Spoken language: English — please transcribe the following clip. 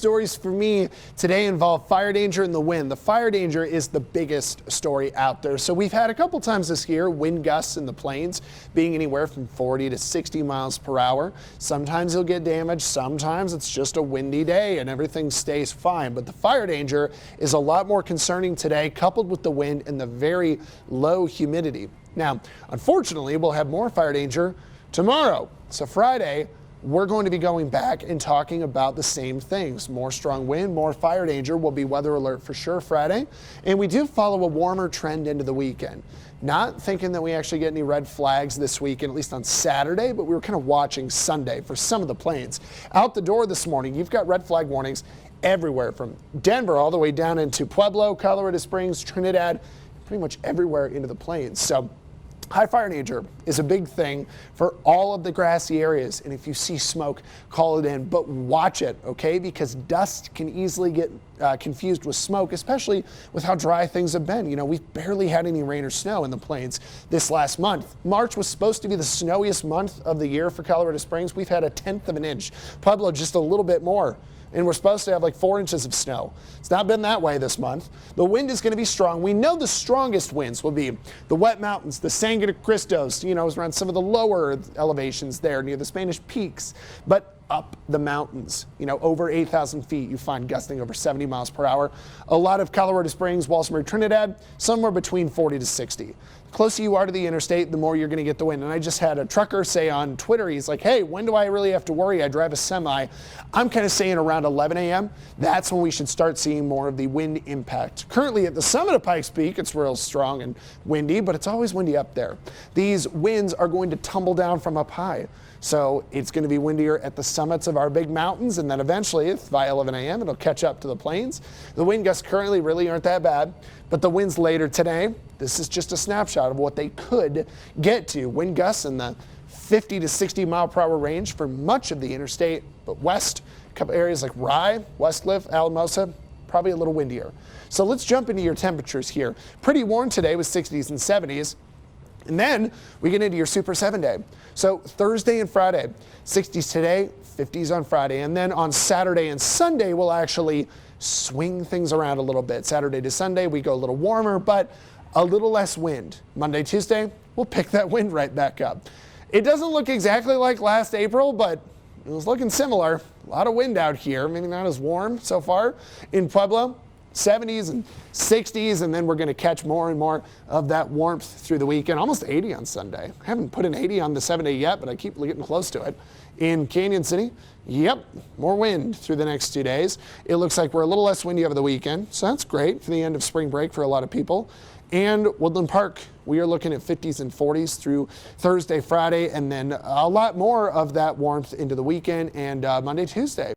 stories for me today involve fire danger and the wind. The fire danger is the biggest story out there. So we've had a couple times this year wind gusts in the plains being anywhere from 40 to 60 miles per hour. Sometimes you'll get damage, sometimes it's just a windy day and everything stays fine. But the fire danger is a lot more concerning today, coupled with the wind and the very low humidity. Now, unfortunately, we'll have more fire danger tomorrow. So Friday, we're going to be going back and talking about the same things. More strong wind, more fire danger. Will be weather alert for sure Friday. And we do follow a warmer trend into the weekend. Not thinking that we actually get any red flags this weekend, at least on Saturday, but we were kind of watching Sunday for some of the plains. Out the door this morning, you've got red flag warnings everywhere from Denver all the way down into Pueblo, Colorado Springs, Trinidad, pretty much everywhere into the plains. So high fire danger is a big thing for all of the grassy areas. And if you see smoke, call it in, but watch it, okay? Because dust can easily get confused with smoke, especially with how dry things have been. You know, we've barely had any rain or snow in the plains this last month. March was supposed to be the snowiest month of the year for Colorado Springs. We've had 1/10 of an inch. Pueblo just a little bit more. And we're supposed to have like 4 inches of snow. It's not been that way this month. The wind is going to be strong. We know the strongest winds will be the wet mountains, the Sangre de Cristos, you know, around some of the lower elevations there near the Spanish Peaks. But up the mountains, you know, over 8,000 feet, you find gusting over 70 miles per hour. A lot of Colorado Springs, Walsenburg, Trinidad, somewhere between 40 to 60. The closer you are to the interstate, the more you're going to get the wind. And I just had a trucker say on Twitter, he's like, hey, when do I really have to worry? I drive a semi. I'm kind of saying around 11 a.m. That's when we should start seeing more of the wind impact. Currently at the summit of Pikes Peak, it's real strong and windy, but it's always windy up there. These winds are going to tumble down from up high. So it's going to be windier at the summits of our big mountains, and then eventually, by 11 a.m., it'll catch up to the plains. The wind gusts currently really aren't that bad, but the winds later today, this is just a snapshot of what they could get to. Wind gusts in the 50 to 60 mile per hour range for much of the interstate, but west, a couple areas like Rye, Westcliff, Alamosa, probably a little windier. So let's jump into your temperatures here. Pretty warm today with 60s and 70s. And then we get into your Super 7 day. So Thursday and Friday, 60s today, 50s on Friday. And then on Saturday and Sunday, we'll actually swing things around a little bit. Saturday to Sunday, we go a little warmer, but a little less wind. Monday, Tuesday, we'll pick that wind right back up. It doesn't look exactly like last April, but it was looking similar. A lot of wind out here, maybe not as warm so far in Pueblo. 70s and 60s, and then we're going to catch more and more of that warmth through the weekend. Almost 80 on Sunday. I haven't put an 80 on the 7-day yet, but I keep getting close to it. In Canyon City, yep, more wind through the next 2 days. It looks like we're a little less windy over the weekend, so that's great for the end of spring break for a lot of people. And Woodland Park, we are looking at 50s and 40s through Thursday, Friday, and then a lot more of that warmth into the weekend and Monday, Tuesday.